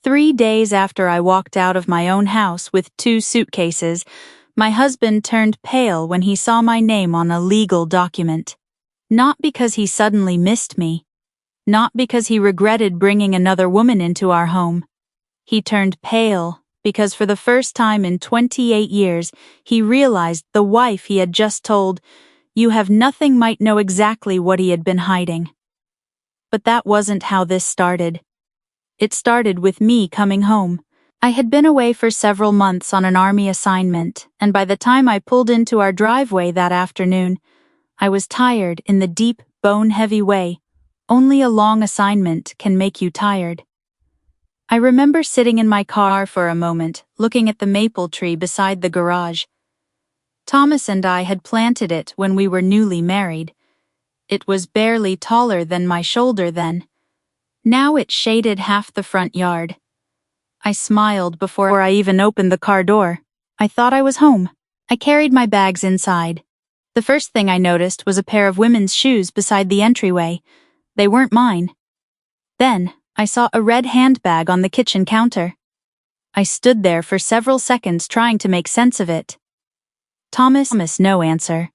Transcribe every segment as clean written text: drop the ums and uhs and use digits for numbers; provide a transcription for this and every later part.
3 days after I walked out of my own house with 2 suitcases, my husband turned pale when he saw my name on a legal document. Not because he suddenly missed me. Not because he regretted bringing another woman into our home. He turned pale because for the first time in 28 years, he realized the wife he had just told, "You have nothing," might know exactly what he had been hiding. But that wasn't how this started. It started with me coming home. I had been away for several months on an army assignment, and by the time I pulled into our driveway that afternoon, I was tired in the deep, bone-heavy way. Only a long assignment can make you tired. I remember sitting in my car for a moment, looking at the maple tree beside the garage. Thomas and I had planted it when we were newly married. It was barely taller than my shoulder then. Now it shaded half the front yard. I smiled before I even opened the car door. I thought I was home. I carried my bags inside. The first thing I noticed was a pair of women's shoes beside the entryway. They weren't mine. Then, I saw a red handbag on the kitchen counter. I stood there for several seconds trying to make sense of it. Thomas, no answer.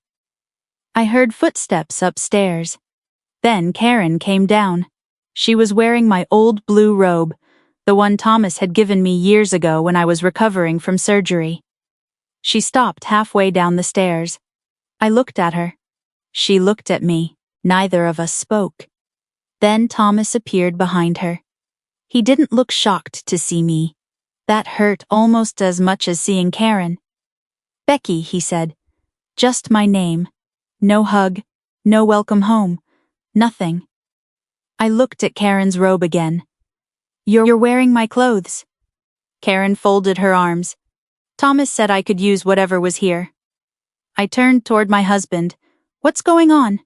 I heard footsteps upstairs. Then Karen came down. She was wearing my old blue robe, the one Thomas had given me years ago when I was recovering from surgery. She stopped halfway down the stairs. I looked at her. She looked at me. Neither of us spoke. Then Thomas appeared behind her. He didn't look shocked to see me. That hurt almost as much as seeing Karen. "Becky," he said. "Just my name. No hug, no welcome home, nothing." I looked at Karen's robe again. You're wearing my clothes." Karen folded her arms. "Thomas said I could use whatever was here." I turned toward my husband. "What's going on?"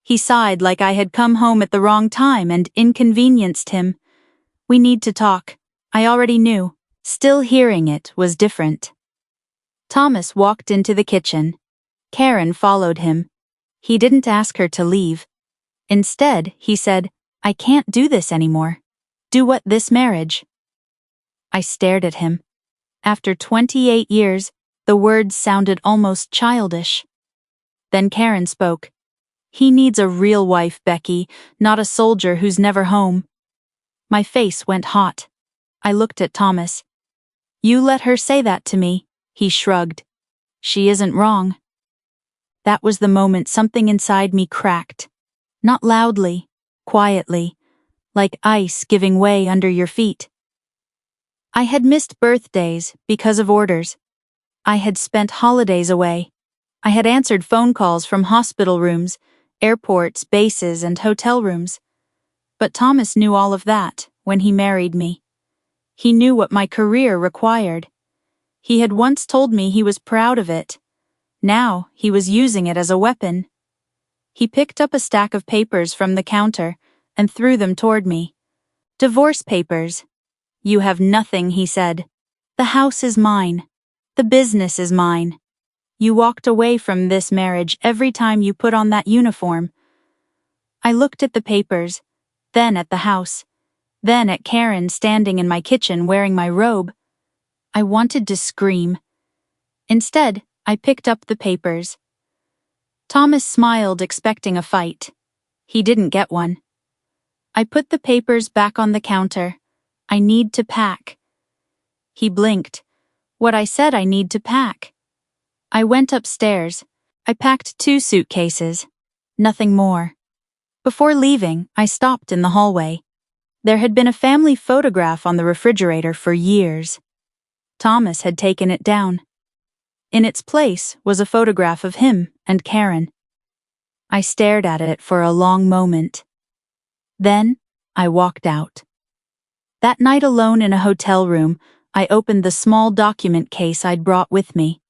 He sighed like I had come home at the wrong time and inconvenienced him. "We need to talk." I already knew. Still hearing it was different. Thomas walked into the kitchen. Karen followed him. He didn't ask her to leave. Instead, he said, "I can't do this anymore." "Do what, this marriage?" I stared at him. After 28 years, the words sounded almost childish. Then Karen spoke. "He needs a real wife, Becky, not a soldier who's never home." My face went hot. I looked at Thomas. "You let her say that to me," he shrugged. "She isn't wrong." That was the moment something inside me cracked. Not loudly, quietly, like ice giving way under your feet. I had missed birthdays because of orders. I had spent holidays away. I had answered phone calls from hospital rooms, airports, bases, and hotel rooms. But Thomas knew all of that when he married me. He knew what my career required. He had once told me he was proud of it. Now he was using it as a weapon. He picked up a stack of papers from the counter and threw them toward me. "Divorce papers." "You have nothing," he said. "The house is mine. The business is mine. You walked away from this marriage every time you put on that uniform." I looked at the papers, then at the house, then at Karen standing in my kitchen wearing my robe. I wanted to scream. Instead, I picked up the papers. Thomas smiled, expecting a fight. He didn't get one. I put the papers back on the counter. "I need to pack." He blinked. "What?" I said. "I need to pack." I went upstairs. I packed 2 suitcases. Nothing more. Before leaving, I stopped in the hallway. There had been a family photograph on the refrigerator for years. Thomas had taken it down. In its place was a photograph of him and Karen. I stared at it for a long moment. Then, I walked out. That night alone in a hotel room, I opened the small document case I'd brought with me.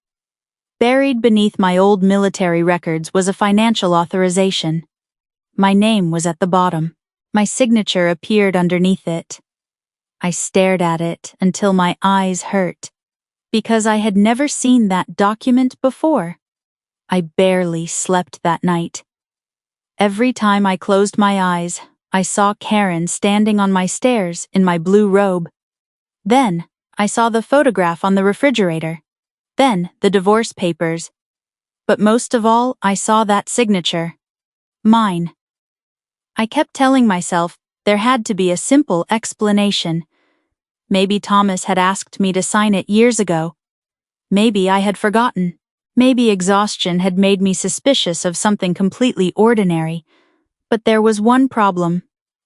Buried beneath my old military records was a financial authorization. My name was at the bottom. My signature appeared underneath it. I stared at it until my eyes hurt, because I had never seen that document before. I barely slept that night. Every time I closed my eyes, I saw Karen standing on my stairs in my blue robe. Then, I saw the photograph on the refrigerator. Then, the divorce papers. But most of all, I saw that signature. Mine. I kept telling myself there had to be a simple explanation. Maybe Thomas had asked me to sign it years ago. Maybe I had forgotten. Maybe exhaustion had made me suspicious of something completely ordinary. But there was one problem.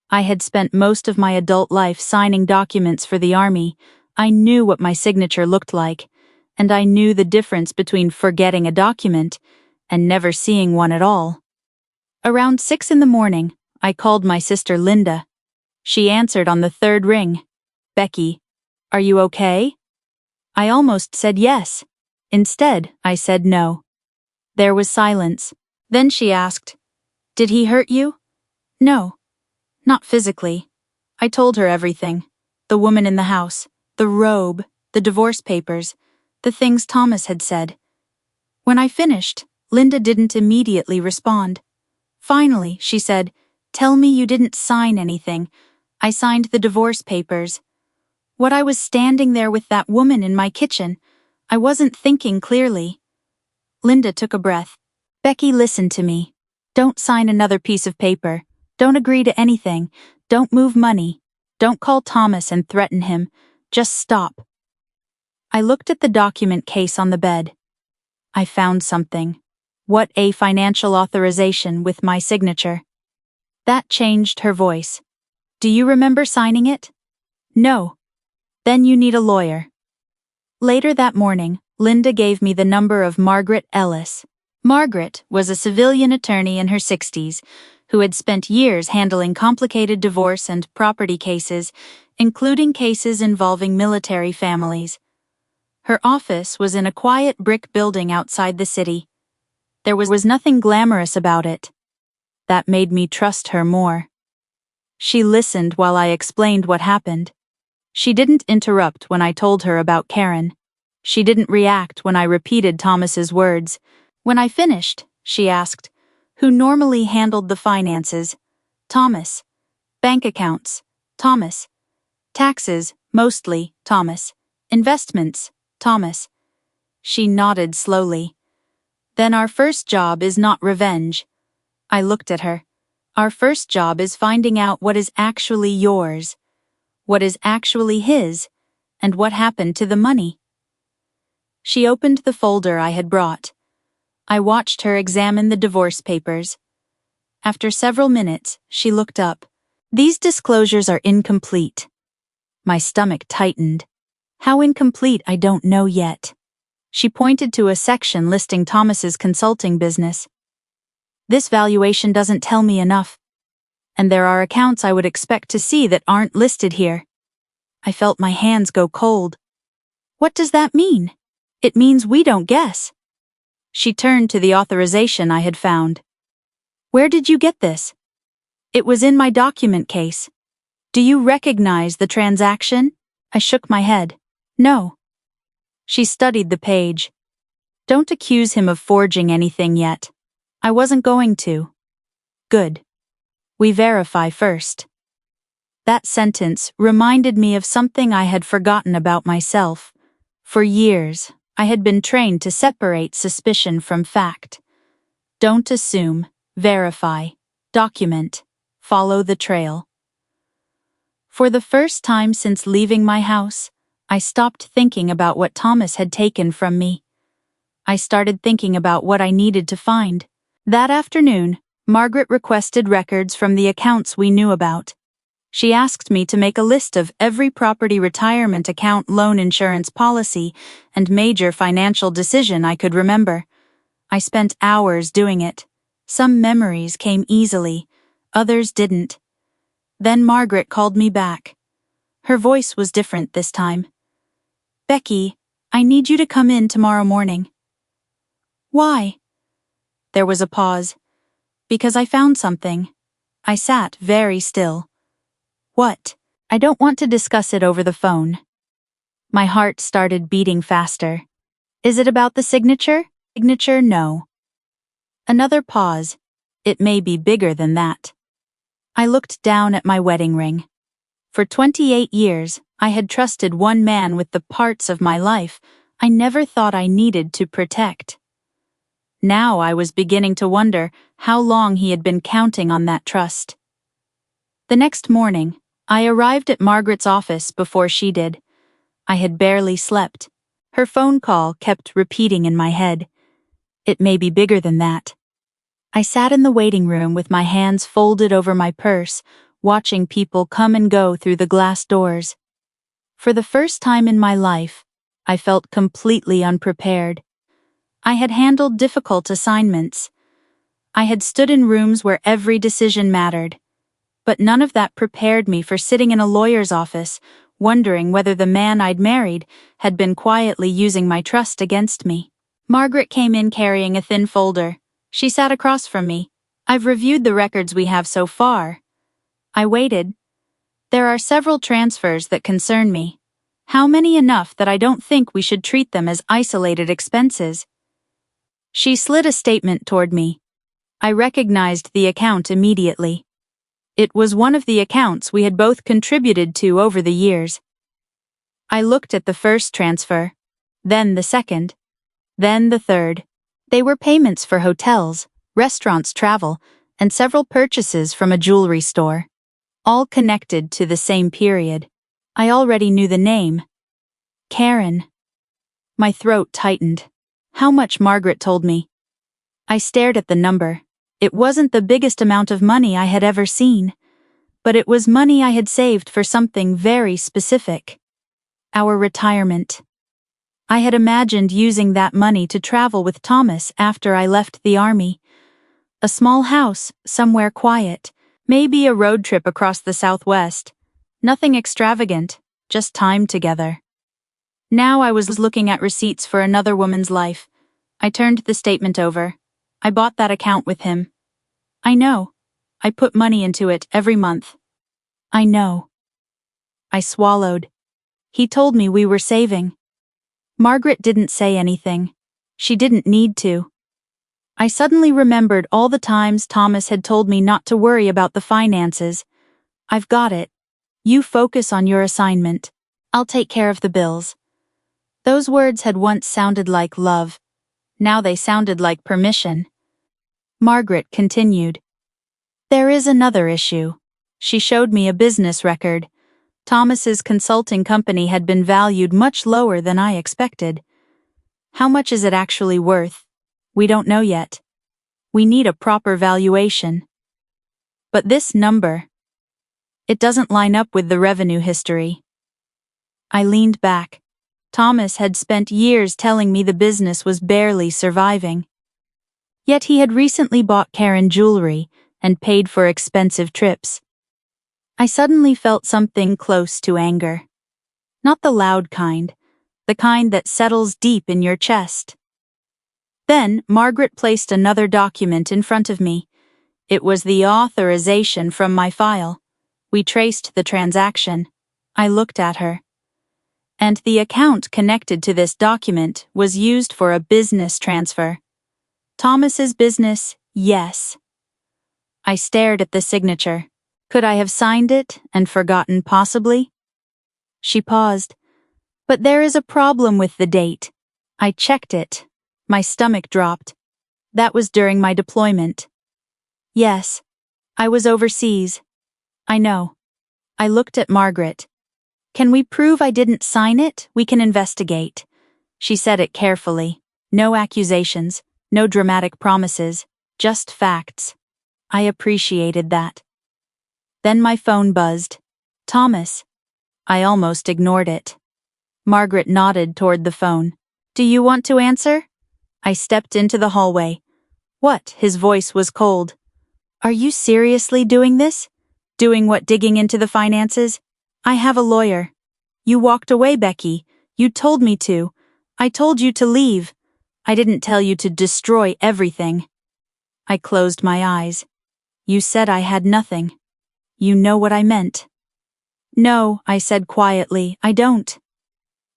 I had spent most of my adult life signing documents for the army. I knew what my signature looked like, and I knew the difference between forgetting a document and never seeing one at all. Around 6 in the morning, I called my sister Linda. She answered on the third ring. "Becky, are you okay?" I almost said yes. Instead, I said no. There was silence. Then she asked, "Did he hurt you?" "No. Not physically." I told her everything. The woman in the house, the robe, the divorce papers, the things Thomas had said. When I finished, Linda didn't immediately respond. Finally, she said, "Tell me you didn't sign anything." I signed the divorce papers. What I was standing there with that woman in my kitchen, I wasn't thinking clearly. Linda took a breath. "Becky, listen to me. Don't sign another piece of paper. Don't agree to anything. Don't move money. Don't call Thomas and threaten him. Just stop." I looked at the document case on the bed. I found something. What a financial authorization with my signature. That changed her voice. "Do you remember signing it?" "No." "Then you need a lawyer." Later that morning, Linda gave me the number of Margaret Ellis. Margaret was a civilian attorney in her 60s who had spent years handling complicated divorce and property cases, including cases involving military families. Her office was in a quiet brick building outside the city. There was nothing glamorous about it. That made me trust her more. She listened while I explained what happened. She didn't interrupt when I told her about Karen. She didn't react when I repeated Thomas's words. When I finished, she asked, "Who normally handled the finances?" "Thomas." "Bank accounts?" "Thomas." "Taxes?" "Mostly, Thomas." "Investments?" "Thomas." She nodded slowly. "Then our first job is not revenge." I looked at her. "Our first job is finding out what is actually yours, what is actually his, and what happened to the money." She opened the folder I had brought. I watched her examine the divorce papers. After several minutes, she looked up. "These disclosures are incomplete." My stomach tightened. How incomplete, I don't know yet. She pointed to a section listing Thomas's consulting business. "This valuation doesn't tell me enough. And there are accounts I would expect to see that aren't listed here." I felt my hands go cold. "What does that mean?" "It means we don't guess." She turned to the authorization I had found. "Where did you get this?" "It was in my document case." "Do you recognize the transaction?" I shook my head. "No." She studied the page. "Don't accuse him of forging anything yet." "I wasn't going to." "Good. We verify first." That sentence reminded me of something I had forgotten about myself. For years, I had been trained to separate suspicion from fact. Don't assume, verify, document, follow the trail. For the first time since leaving my house, I stopped thinking about what Thomas had taken from me. I started thinking about what I needed to find. That afternoon, Margaret requested records from the accounts we knew about. She asked me to make a list of every property retirement account, loan insurance policy, and major financial decision I could remember. I spent hours doing it. Some memories came easily, others didn't. Then Margaret called me back. Her voice was different this time. "Becky, I need you to come in tomorrow morning." "Why?" There was a pause. "Because I found something." I sat very still. "What?" "I don't want to discuss it over the phone." My heart started beating faster. "Is it about the signature?" "Signature, no." Another pause. "It may be bigger than that." I looked down at my wedding ring. For 28 years, I had trusted one man with the parts of my life I never thought I needed to protect. Now I was beginning to wonder how long he had been counting on that trust. The next morning, I arrived at Margaret's office before she did. I had barely slept. Her phone call kept repeating in my head. It may be bigger than that. I sat in the waiting room with my hands folded over my purse, watching people come and go through the glass doors. For the first time in my life, I felt completely unprepared. I had handled difficult assignments. I had stood in rooms where every decision mattered. But none of that prepared me for sitting in a lawyer's office, wondering whether the man I'd married had been quietly using my trust against me. Margaret came in carrying a thin folder. She sat across from me. "I've reviewed the records we have so far." I waited. "There are several transfers that concern me. How many enough that I don't think we should treat them as isolated expenses?" She slid a statement toward me. I recognized the account immediately. It was one of the accounts we had both contributed to over the years. I looked at the first transfer, then the second, then the third. They were payments for hotels, restaurants, travel, and several purchases from a jewelry store, all connected to the same period. I already knew the name. Karen. My throat tightened. How much Margaret told me. I stared at the number. It wasn't the biggest amount of money I had ever seen, but it was money I had saved for something very specific. Our retirement. I had imagined using that money to travel with Thomas after I left the army. A small house, somewhere quiet, maybe a road trip across the Southwest. Nothing extravagant, just time together. Now I was looking at receipts for another woman's life. I turned the statement over. I bought that account with him. I know. I put money into it every month. I know. I swallowed. He told me we were saving. Margaret didn't say anything. She didn't need to. I suddenly remembered all the times Thomas had told me not to worry about the finances. "I've got it. You focus on your assignment. I'll take care of the bills." Those words had once sounded like love. Now they sounded like permission. Margaret continued. "There is another issue." She showed me a business record. Thomas's consulting company had been valued much lower than I expected. "How much is it actually worth? We don't know yet. We need a proper valuation." "But this number, it doesn't line up with the revenue history." I leaned back. Thomas had spent years telling me the business was barely surviving. Yet he had recently bought Karen jewelry and paid for expensive trips. I suddenly felt something close to anger. Not the loud kind, the kind that settles deep in your chest. Then Margaret placed another document in front of me. It was the authorization from my file. We traced the transaction. I looked at her. And the account connected to this document was used for a business transfer. Thomas's business, yes. I stared at the signature. Could I have signed it and forgotten possibly? She paused. "But there is a problem with the date." I checked it. My stomach dropped. That was during my deployment. Yes, I was overseas. I know. I looked at Margaret. "Can we prove I didn't sign it? We can investigate." She said it carefully. No accusations, no dramatic promises, just facts. I appreciated that. Then my phone buzzed. "Thomas." I almost ignored it. Margaret nodded toward the phone. "Do you want to answer?" I stepped into the hallway. "What?" His voice was cold. "Are you seriously doing this? Doing what, digging into the finances? I have a lawyer." "You walked away, Becky. You told me to. I told you to leave. I didn't tell you to destroy everything." I closed my eyes. "You said I had nothing. You know what I meant." "No," I said quietly, "I don't."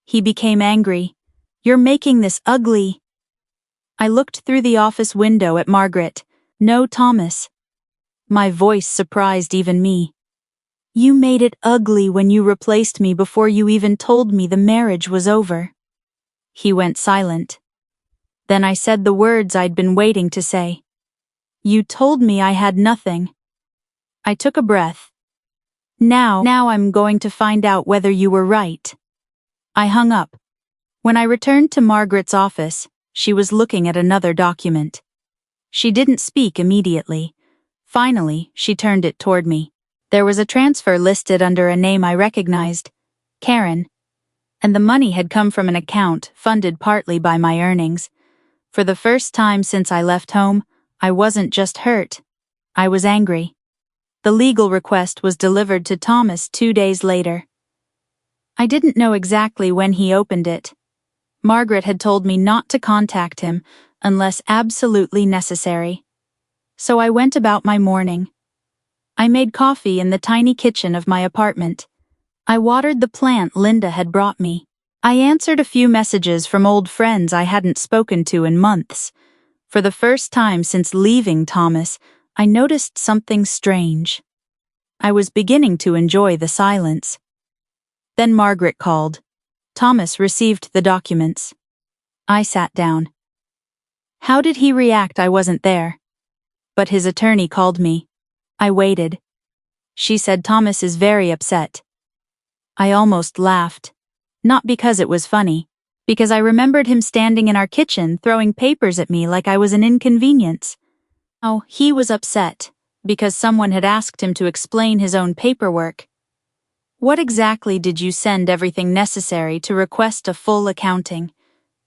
He became angry. "You're making this ugly." I looked through the office window at Margaret. No Thomas. My voice surprised even me. You made it ugly when you replaced me before you even told me the marriage was over. He went silent. Then I said the words I'd been waiting to say. You told me I had nothing. I took a breath. Now I'm going to find out whether you were right. I hung up. When I returned to Margaret's office, she was looking at another document. She didn't speak immediately. Finally, she turned it toward me. There was a transfer listed under a name I recognized, Karen, and the money had come from an account funded partly by my earnings. For the first time since I left home, I wasn't just hurt. I was angry. The legal request was delivered to Thomas 2 days later. I didn't know exactly when he opened it. Margaret had told me not to contact him unless absolutely necessary. So I went about my morning. I made coffee in the tiny kitchen of my apartment. I watered the plant Linda had brought me. I answered a few messages from old friends I hadn't spoken to in months. For the first time since leaving Thomas, I noticed something strange. I was beginning to enjoy the silence. Then Margaret called. Thomas received the documents. I sat down. How did he react? I wasn't there. But his attorney called me. I waited. She said Thomas is very upset. I almost laughed. Not because it was funny, because I remembered him standing in our kitchen throwing papers at me like I was an inconvenience. Oh, he was upset, because someone had asked him to explain his own paperwork. What exactly did you send? Everything necessary to request a full accounting,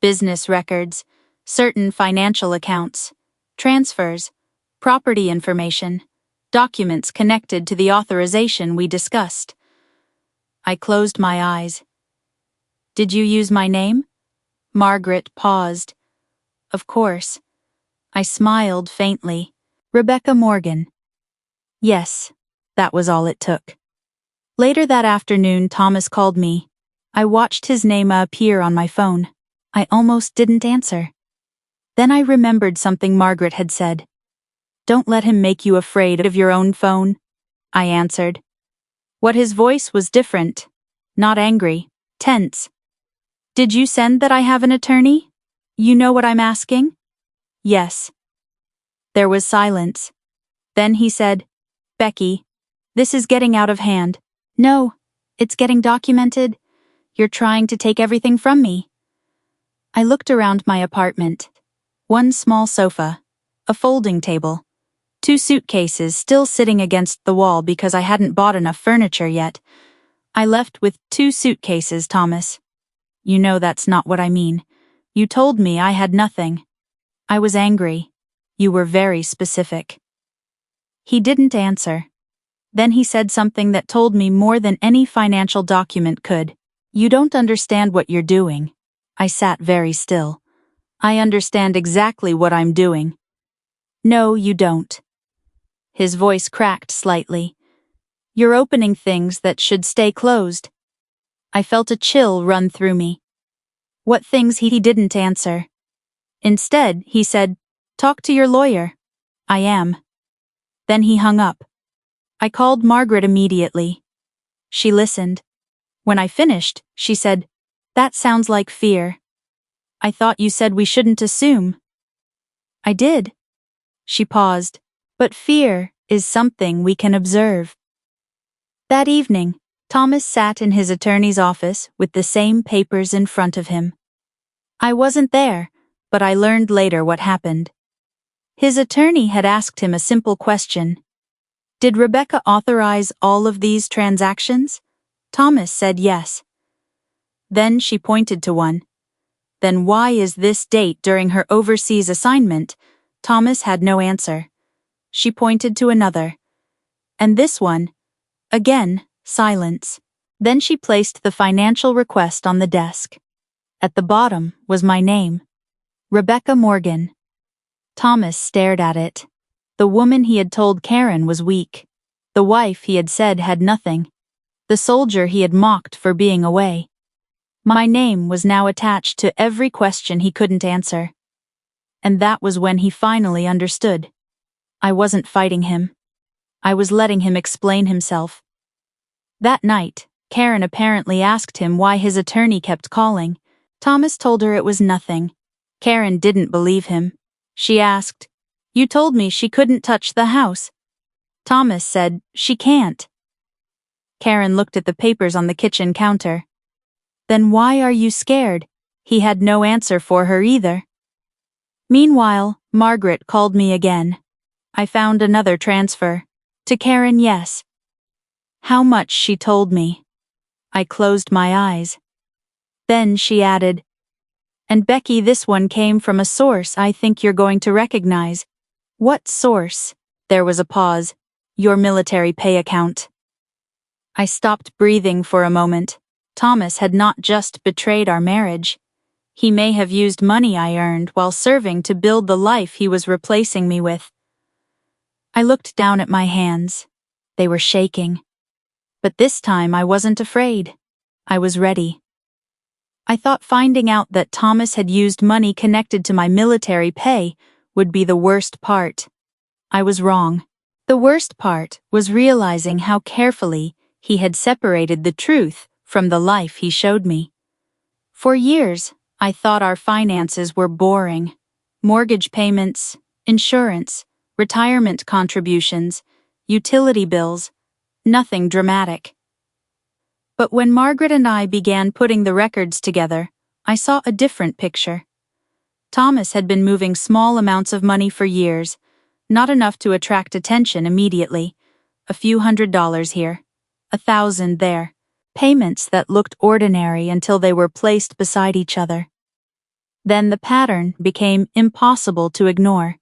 business records, certain financial accounts, transfers, property information, documents connected to the authorization we discussed. I closed my eyes. Did you use my name? Margaret paused. Of course. I smiled faintly. Rebecca Morgan. Yes, that was all it took. Later that afternoon, Thomas called me. I watched his name appear on my phone. I almost didn't answer. Then I remembered something Margaret had said. Don't let him make you afraid of your own phone, I answered. What his voice was different. Not angry, tense. Did you send that I have an attorney? You know what I'm asking? Yes. There was silence. Then he said, Becky, this is getting out of hand. No, it's getting documented. You're trying to take everything from me. I looked around my apartment. One small sofa, a folding table, 2 suitcases still sitting against the wall because I hadn't bought enough furniture yet. I left with 2 suitcases, Thomas. You know that's not what I mean. You told me I had nothing. I was angry. You were very specific. He didn't answer. Then he said something that told me more than any financial document could. You don't understand what you're doing. I sat very still. I understand exactly what I'm doing. No, you don't. His voice cracked slightly. You're opening things that should stay closed. I felt a chill run through me. What things? He didn't answer. Instead, he said, Talk to your lawyer. I am. Then he hung up. I called Margaret immediately. She listened. When I finished, she said, That sounds like fear. I thought you said we shouldn't assume. I did. She paused. But fear is something we can observe. That evening, Thomas sat in his attorney's office with the same papers in front of him. I wasn't there, but I learned later what happened. His attorney had asked him a simple question. Did Rebecca authorize all of these transactions? Thomas said yes. Then she pointed to one. Then why is this date during her overseas assignment? Thomas had no answer. She pointed to another. And this one? Again, silence. Then she placed the financial request on the desk. At the bottom was my name. Rebecca Morgan. Thomas stared at it. The woman he had told Karen was weak. The wife he had said had nothing. The soldier he had mocked for being away. My name was now attached to every question he couldn't answer. And that was when he finally understood. I wasn't fighting him. I was letting him explain himself. That night, Karen apparently asked him why his attorney kept calling. Thomas told her it was nothing. Karen didn't believe him. She asked, "You told me she couldn't touch the house." Thomas said, "She can't." Karen looked at the papers on the kitchen counter. "Then why are you scared?" He had no answer for her either. Meanwhile, Margaret called me again. I found another transfer. To Karen, yes. How much, she told me. I closed my eyes. Then she added, "And Becky, this one came from a source I think you're going to recognize." "What source?" There was a pause. "Your military pay account." I stopped breathing for a moment. Thomas had not just betrayed our marriage. He may have used money I earned while serving to build the life he was replacing me with. I looked down at my hands. They were shaking. But this time I wasn't afraid. I was ready. I thought finding out that Thomas had used money connected to my military pay would be the worst part. I was wrong. The worst part was realizing how carefully he had separated the truth from the life he showed me. For years, I thought our finances were boring. Mortgage payments, insurance, retirement contributions, utility bills, nothing dramatic. But when Margaret and I began putting the records together, I saw a different picture. Thomas had been moving small amounts of money for years, not enough to attract attention immediately. A few $100s here, 1,000 there. Payments that looked ordinary until they were placed beside each other. Then the pattern became impossible to ignore.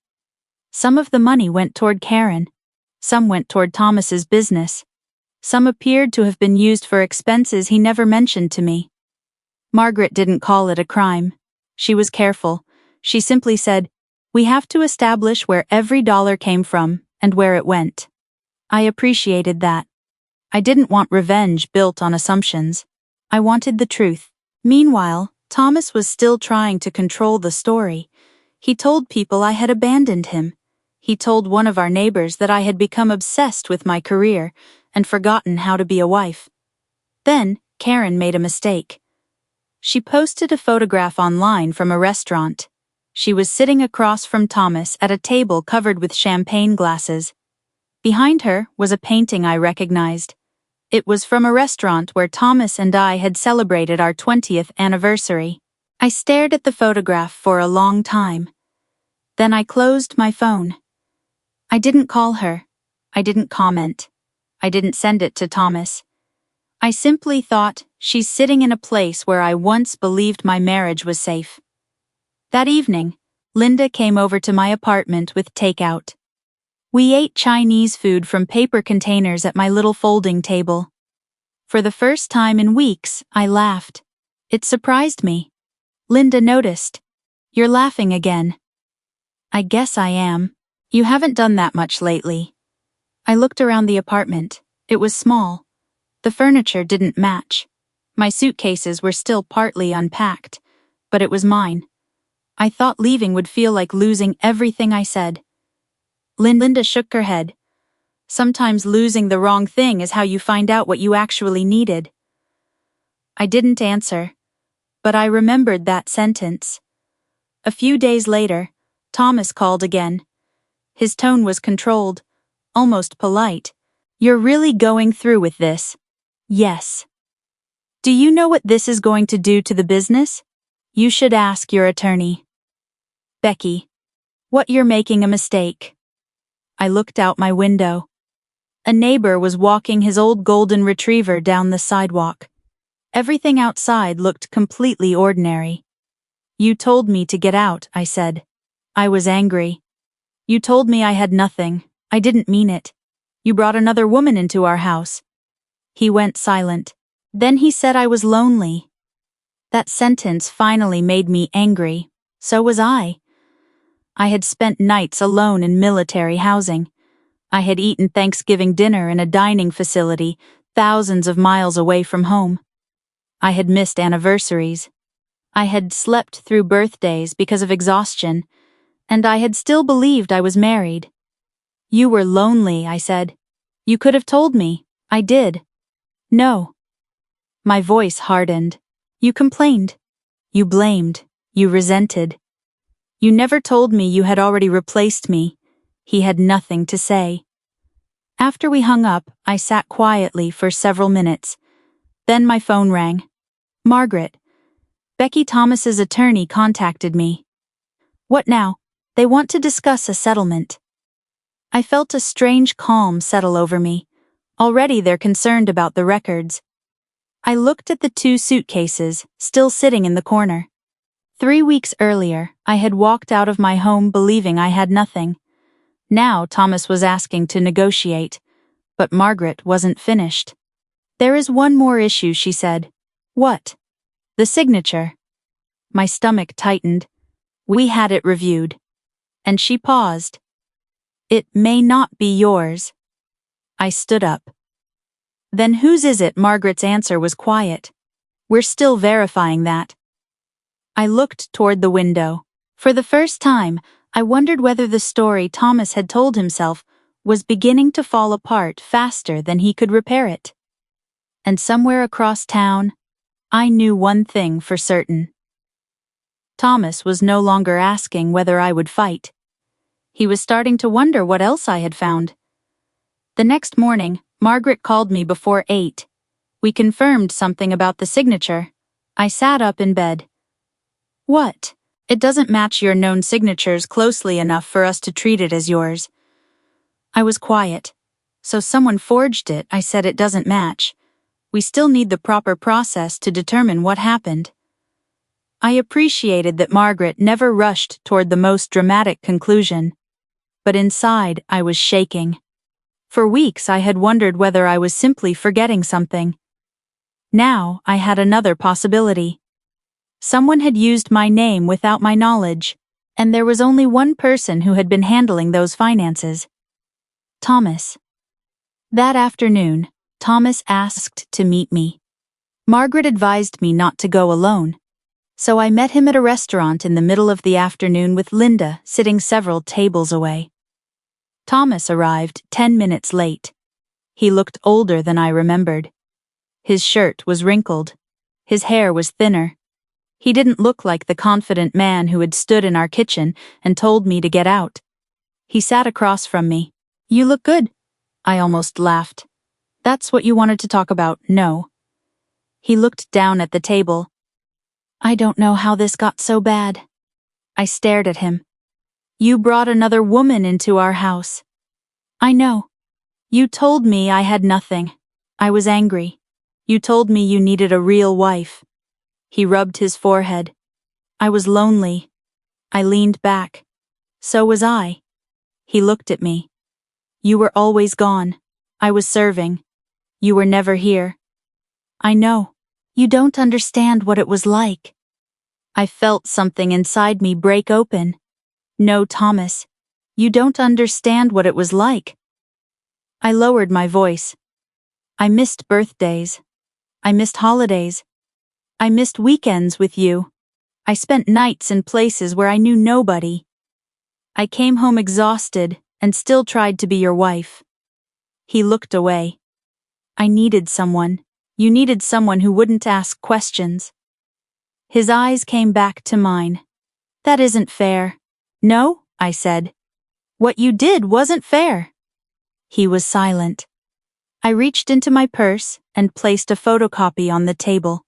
Some of the money went toward Karen. Some went toward Thomas's business. Some appeared to have been used for expenses he never mentioned to me. Margaret didn't call it a crime. She was careful. She simply said, "We have to establish where every dollar came from and where it went." I appreciated that. I didn't want revenge built on assumptions. I wanted the truth. Meanwhile, Thomas was still trying to control the story. He told people I had abandoned him. He told one of our neighbors that I had become obsessed with my career and forgotten how to be a wife. Then, Karen made a mistake. She posted a photograph online from a restaurant. She was sitting across from Thomas at a table covered with champagne glasses. Behind her was a painting I recognized. It was from a restaurant where Thomas and I had celebrated our 20th anniversary. I stared at the photograph for a long time. Then I closed my phone. I didn't call her. I didn't comment. I didn't send it to Thomas. I simply thought, she's sitting in a place where I once believed my marriage was safe. That evening, Linda came over to my apartment with takeout. We ate Chinese food from paper containers at my little folding table. For the first time in weeks, I laughed. It surprised me. Linda noticed. "You're laughing again." "I guess I am. You haven't done that much lately." I looked around the apartment. It was small. The furniture didn't match. My suitcases were still partly unpacked, but it was mine. I thought leaving would feel like losing everything I said. Linda shook her head. "Sometimes losing the wrong thing is how you find out what you actually needed." I didn't answer, but I remembered that sentence. A few days later, Thomas called again. His tone was controlled, almost polite. "You're really going through with this?" "Yes." "Do you know what this is going to do to the business?" "You should ask your attorney." "Becky, what, you're making a mistake." I looked out my window. A neighbor was walking his old golden retriever down the sidewalk. Everything outside looked completely ordinary. "You told me to get out," I said. I was angry. "You told me I had nothing. I didn't mean it. You brought another woman into our house." He went silent. Then he said I was lonely. That sentence finally made me angry. So was I. I had spent nights alone in military housing. I had eaten Thanksgiving dinner in a dining facility thousands of miles away from home. I had missed anniversaries. I had slept through birthdays because of exhaustion, and I had still believed I was married. "You were lonely," I said. "You could have told me." I did. No. My voice hardened. You complained. You blamed. You resented. You never told me you had already replaced me. He had nothing to say. After we hung up, I sat quietly for several minutes. Then my phone rang. Margaret. Becky Thomas's attorney contacted me. What now? They want to discuss a settlement. I felt a strange calm settle over me. Already they're concerned about the records. I looked at the 2 suitcases, still sitting in the corner. 3 weeks earlier, I had walked out of my home believing I had nothing. Now Thomas was asking to negotiate, but Margaret wasn't finished. There is one more issue, she said. What? The signature. My stomach tightened. We had it reviewed. And she paused. It may not be yours. I stood up. Then whose is it? Margaret's answer was quiet. We're still verifying that. I looked toward the window. For the first time, I wondered whether the story Thomas had told himself was beginning to fall apart faster than he could repair it. And somewhere across town, I knew one thing for certain. Thomas was no longer asking whether I would fight. He was starting to wonder what else I had found. The next morning, Margaret called me before 8. We confirmed something about the signature. I sat up in bed. What? It doesn't match your known signatures closely enough for us to treat it as yours. I was quiet. So someone forged it. I said it doesn't match. We still need the proper process to determine what happened. I appreciated that Margaret never rushed toward the most dramatic conclusion. But inside, I was shaking. For weeks I had wondered whether I was simply forgetting something. Now I had another possibility. Someone had used my name without my knowledge, and there was only one person who had been handling those finances. Thomas. That afternoon, Thomas asked to meet me. Margaret advised me not to go alone, so I met him at a restaurant in the middle of the afternoon with Linda sitting several tables away. Thomas arrived 10 minutes late. He looked older than I remembered. His shirt was wrinkled. His hair was thinner. He didn't look like the confident man who had stood in our kitchen and told me to get out. He sat across from me. You look good. I almost laughed. That's what you wanted to talk about, no. He looked down at the table. I don't know how this got so bad. I stared at him. You brought another woman into our house. I know. You told me I had nothing. I was angry. You told me you needed a real wife. He rubbed his forehead. I was lonely. I leaned back. So was I. He looked at me. You were always gone. I was serving. You were never here. I know. You don't understand what it was like. I felt something inside me break open. No, Thomas. You don't understand what it was like. I lowered my voice. I missed birthdays. I missed holidays. I missed weekends with you. I spent nights in places where I knew nobody. I came home exhausted and still tried to be your wife. He looked away. I needed someone. You needed someone who wouldn't ask questions. His eyes came back to mine. That isn't fair. No, I said. What you did wasn't fair. He was silent. I reached into my purse and placed a photocopy on the table.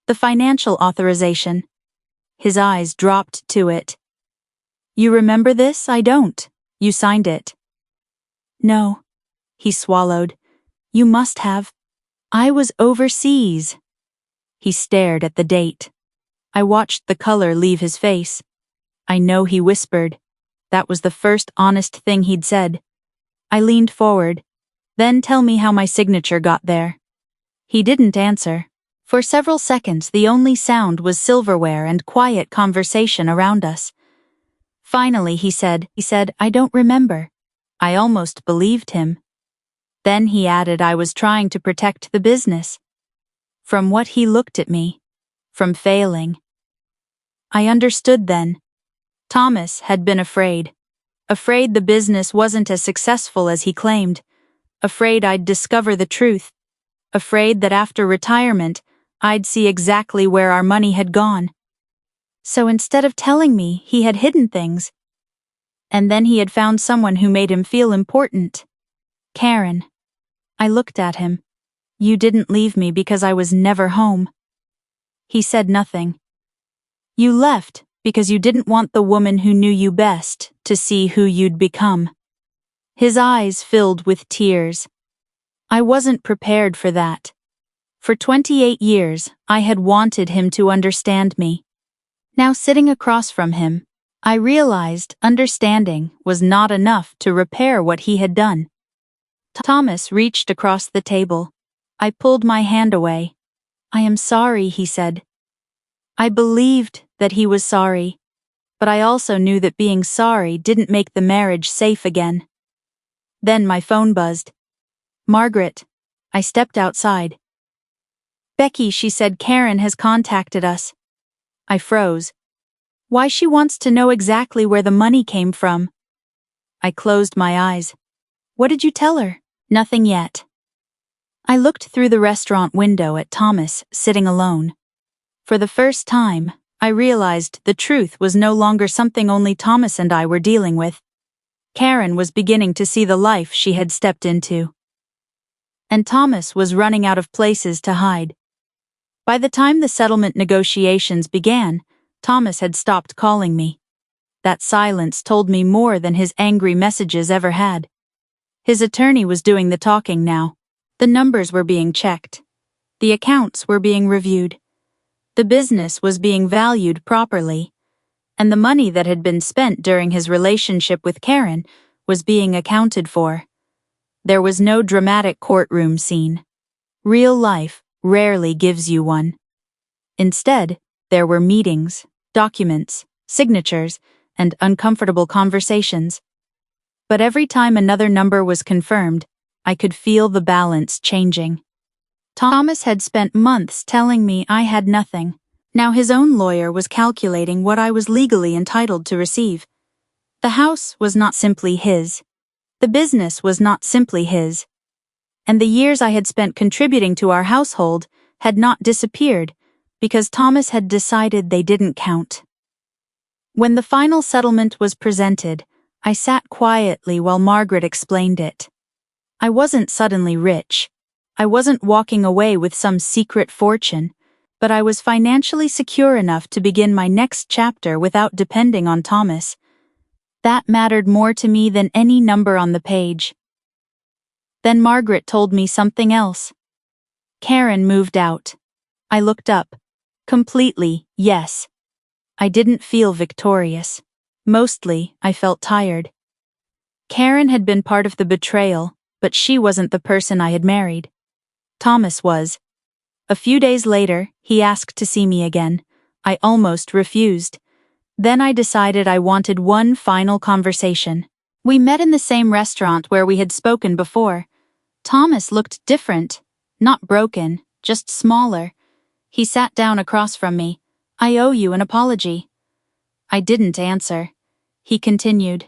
The financial authorization. His eyes dropped to it. You remember this? I don't. You signed it. No. He swallowed. You must have. I was overseas. He stared at the date. I watched the color leave his face. I know, he whispered. That was the first honest thing he'd said. I leaned forward. Then tell me how my signature got there. He didn't answer. For several seconds the only sound was silverware and quiet conversation around us. Finally he said, I don't remember. I almost believed him. Then he added I was trying to protect the business. From what he looked at me. From failing. I understood then. Thomas had been afraid. Afraid the business wasn't as successful as he claimed. Afraid I'd discover the truth. afraid that after retirement, I'd see exactly where our money had gone. So instead of telling me, he had hidden things. And then he had found someone who made him feel important. Karen. I looked at him. You didn't leave me because I was never home. He said nothing. You left because you didn't want the woman who knew you best to see who you'd become. His eyes filled with tears. I wasn't prepared for that. For 28 years, I had wanted him to understand me. Now sitting across from him, I realized understanding was not enough to repair what he had done. Thomas reached across the table. I pulled my hand away. I am sorry, he said. I believed that he was sorry, but I also knew that being sorry didn't make the marriage safe again. Then my phone buzzed. Margaret. I stepped outside. Becky, she said, Karen has contacted us. I froze. Why, she wants to know exactly where the money came from. I closed my eyes. What did you tell her? Nothing yet. I looked through the restaurant window at Thomas sitting alone. For the first time, I realized the truth was no longer something only Thomas and I were dealing with. Karen was beginning to see the life she had stepped into. And Thomas was running out of places to hide. By the time the settlement negotiations began, Thomas had stopped calling me. That silence told me more than his angry messages ever had. His attorney was doing the talking now. The numbers were being checked. The accounts were being reviewed. The business was being valued properly. And the money that had been spent during his relationship with Karen was being accounted for. There was no dramatic courtroom scene. Real life rarely gives you one. Instead, there were meetings, documents, signatures, and uncomfortable conversations. But every time another number was confirmed, I could feel the balance changing. Thomas had spent months telling me I had nothing. Now his own lawyer was calculating what I was legally entitled to receive. The house was not simply his. The business was not simply his. And the years I had spent contributing to our household had not disappeared because Thomas had decided they didn't count. When the final settlement was presented, I sat quietly while Margaret explained it. I wasn't suddenly rich. I wasn't walking away with some secret fortune, but I was financially secure enough to begin my next chapter without depending on Thomas. That mattered more to me than any number on the page. Then Margaret told me something else. Karen moved out. I looked up. Completely, yes. I didn't feel victorious. Mostly, I felt tired. Karen had been part of the betrayal, but she wasn't the person I had married. Thomas was. A few days later, he asked to see me again. I almost refused. Then I decided I wanted one final conversation. We met in the same restaurant where we had spoken before. Thomas looked different. Not broken, just smaller. He sat down across from me. I owe you an apology. I didn't answer. He continued.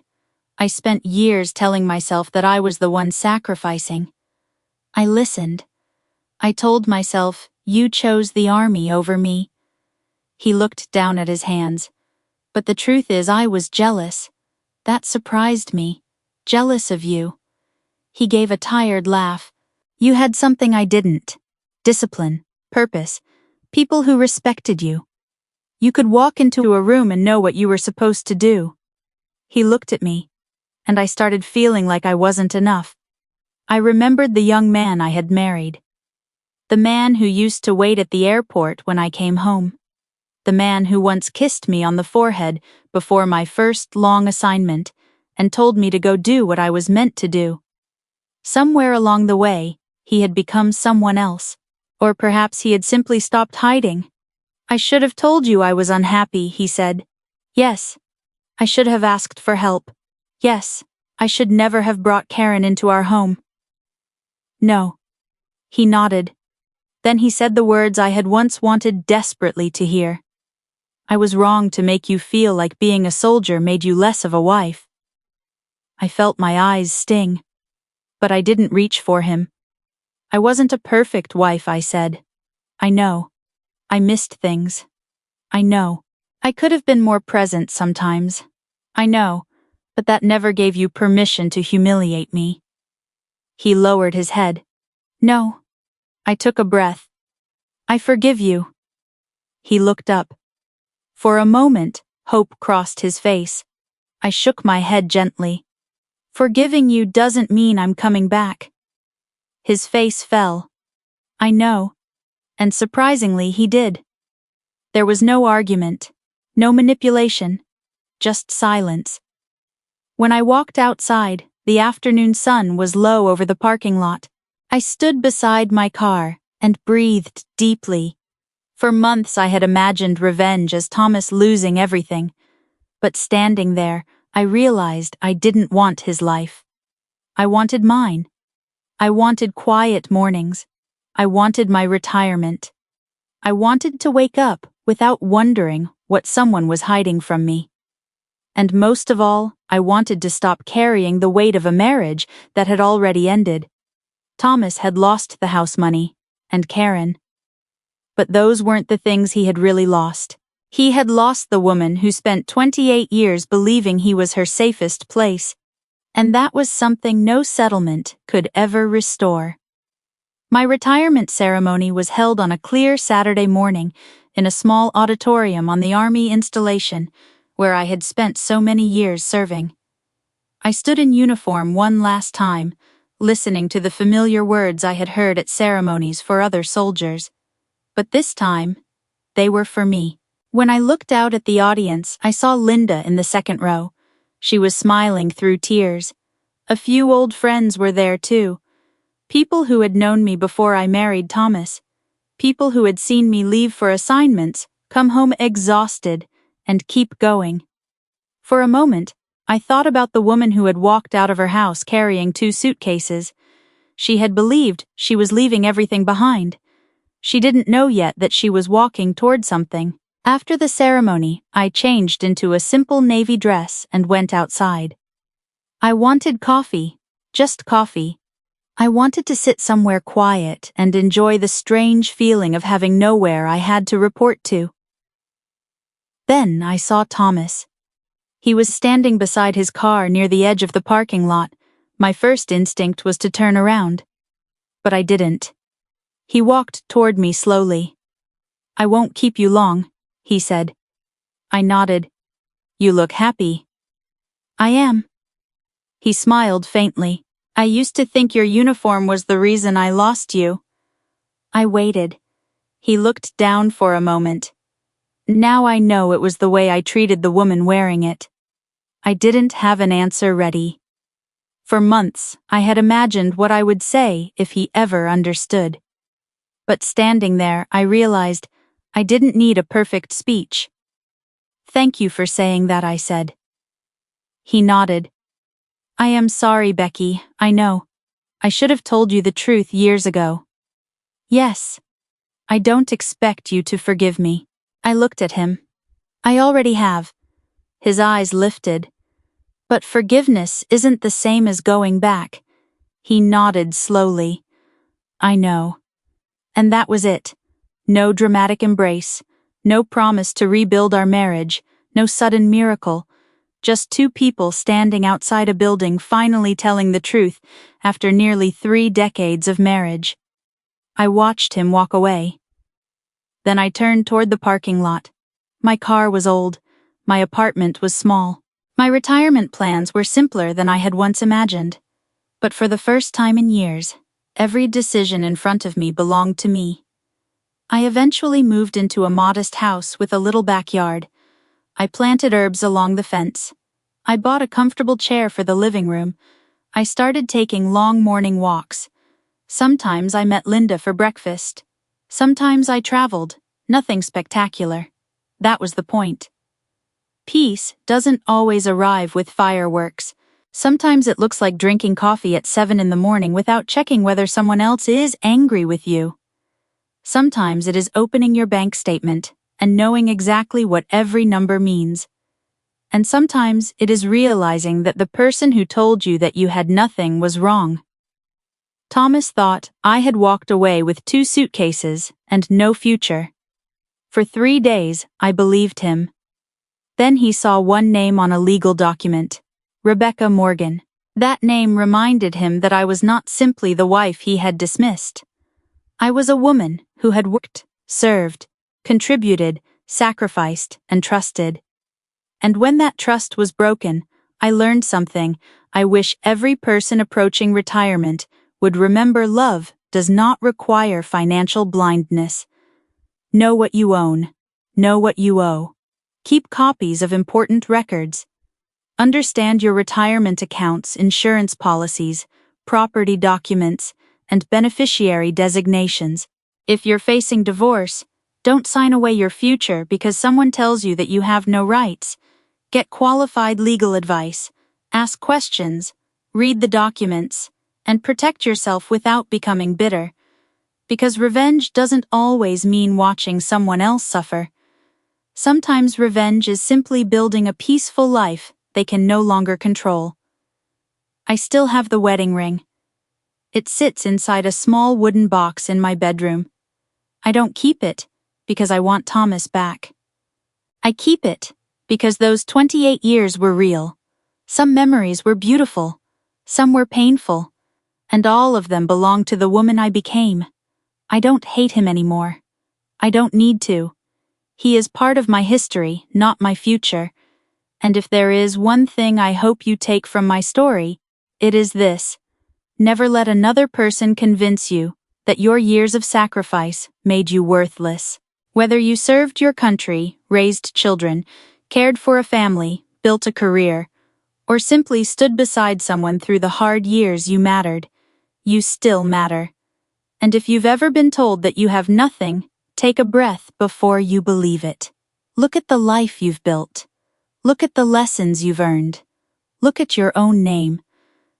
I spent years telling myself that I was the one sacrificing. I listened. I told myself, you chose the army over me. He looked down at his hands. But the truth is, I was jealous. That surprised me. Jealous of you. He gave a tired laugh. You had something I didn't. Discipline, purpose, people who respected you. You could walk into a room and know what you were supposed to do. He looked at me, and I started feeling like I wasn't enough. I remembered the young man I had married. The man who used to wait at the airport when I came home. The man who once kissed me on the forehead before my first long assignment and told me to go do what I was meant to do. Somewhere along the way, he had become someone else. Or perhaps he had simply stopped hiding. I should have told you I was unhappy, he said. Yes. I should have asked for help. Yes. I should never have brought Karen into our home. No. He nodded. Then he said the words I had once wanted desperately to hear. I was wrong to make you feel like being a soldier made you less of a wife. I felt my eyes sting. But I didn't reach for him. I wasn't a perfect wife, I said. I know. I missed things. I know. I could have been more present sometimes. I know. But that never gave you permission to humiliate me. He lowered his head. No. I took a breath. I forgive you. He looked up. For a moment, hope crossed his face. I shook my head gently. Forgiving you doesn't mean I'm coming back. His face fell. I know. And surprisingly, he did. There was no argument, no manipulation, just silence. When I walked outside, the afternoon sun was low over the parking lot. I stood beside my car and breathed deeply. For months I had imagined revenge as Thomas losing everything. But standing there, I realized I didn't want his life. I wanted mine. I wanted quiet mornings. I wanted my retirement. I wanted to wake up without wondering what someone was hiding from me. And most of all, I wanted to stop carrying the weight of a marriage that had already ended. Thomas had lost the house money, and Karen. But those weren't the things he had really lost. He had lost the woman who spent 28 years believing he was her safest place. And that was something no settlement could ever restore. My retirement ceremony was held on a clear Saturday morning in a small auditorium on the Army installation, where I had spent so many years serving. I stood in uniform one last time, listening to the familiar words I had heard at ceremonies for other soldiers. But this time, they were for me. When I looked out at the audience, I saw Linda in the second row. She was smiling through tears. A few old friends were there too. People who had known me before I married Thomas. People who had seen me leave for assignments, come home exhausted, and keep going. For a moment, I thought about the woman who had walked out of her house carrying 2 suitcases. She had believed she was leaving everything behind. She didn't know yet that she was walking toward something. After the ceremony, I changed into a simple navy dress and went outside. I wanted coffee, just coffee. I wanted to sit somewhere quiet and enjoy the strange feeling of having nowhere I had to report to. Then I saw Thomas. He was standing beside his car near the edge of the parking lot. My first instinct was to turn around. But I didn't. He walked toward me slowly. I won't keep you long, he said. I nodded. You look happy. I am. He smiled faintly. I used to think your uniform was the reason I lost you. I waited. He looked down for a moment. Now I know it was the way I treated the woman wearing it. I didn't have an answer ready. For months, I had imagined what I would say if he ever understood. But standing there, I realized I didn't need a perfect speech. Thank you for saying that, I said. He nodded. I am sorry, Becky, I know. I should have told you the truth years ago. Yes. I don't expect you to forgive me. I looked at him. I already have. His eyes lifted. But forgiveness isn't the same as going back. He nodded slowly. I know. And that was it. No dramatic embrace. No promise to rebuild our marriage. No sudden miracle. Just 2 people standing outside a building finally telling the truth after nearly 3 decades of marriage. I watched him walk away. Then I turned toward the parking lot. My car was old. My apartment was small. My retirement plans were simpler than I had once imagined. But for the first time in years, every decision in front of me belonged to me. I eventually moved into a modest house with a little backyard. I planted herbs along the fence. I bought a comfortable chair for the living room. I started taking long morning walks. Sometimes I met Linda for breakfast. Sometimes I traveled. Nothing spectacular. That was the point. Peace doesn't always arrive with fireworks. Sometimes it looks like drinking coffee at 7 in the morning without checking whether someone else is angry with you. Sometimes it is opening your bank statement and knowing exactly what every number means. And sometimes it is realizing that the person who told you that you had nothing was wrong. Thomas thought I had walked away with 2 suitcases and no future. For 3 days, I believed him. Then he saw one name on a legal document, Rebecca Morgan. That name reminded him that I was not simply the wife he had dismissed. I was a woman who had worked, served, contributed, sacrificed, and trusted. And when that trust was broken, I learned something I wish every person approaching retirement would remember: love does not require financial blindness. Know what you own. Know what you owe. Keep copies of important records. Understand your retirement accounts, insurance policies, property documents, and beneficiary designations. If you're facing divorce, don't sign away your future because someone tells you that you have no rights. Get qualified legal advice, ask questions, read the documents, and protect yourself without becoming bitter. Because revenge doesn't always mean watching someone else suffer. Sometimes revenge is simply building a peaceful life they can no longer control. I still have the wedding ring. It sits inside a small wooden box in my bedroom. I don't keep it because I want Thomas back. I keep it because those 28 years were real. Some memories were beautiful, some were painful, and all of them belong to the woman I became. I don't hate him anymore. I don't need to. He is part of my history, not my future. And if there is one thing I hope you take from my story, it is this: never let another person convince you that your years of sacrifice made you worthless. Whether you served your country, raised children, cared for a family, built a career, or simply stood beside someone through the hard years, you mattered. You still matter. And if you've ever been told that you have nothing, take a breath before you believe it. Look at the life you've built. Look at the lessons you've earned. Look at your own name.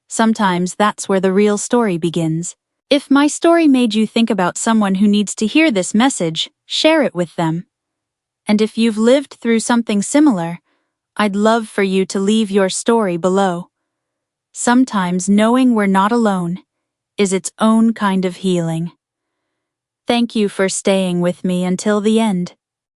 Sometimes that's where the real story begins. If my story made you think about someone who needs to hear this message, share it with them. And if you've lived through something similar, I'd love for you to leave your story below. Sometimes knowing we're not alone is its own kind of healing. Thank you for staying with me until the end.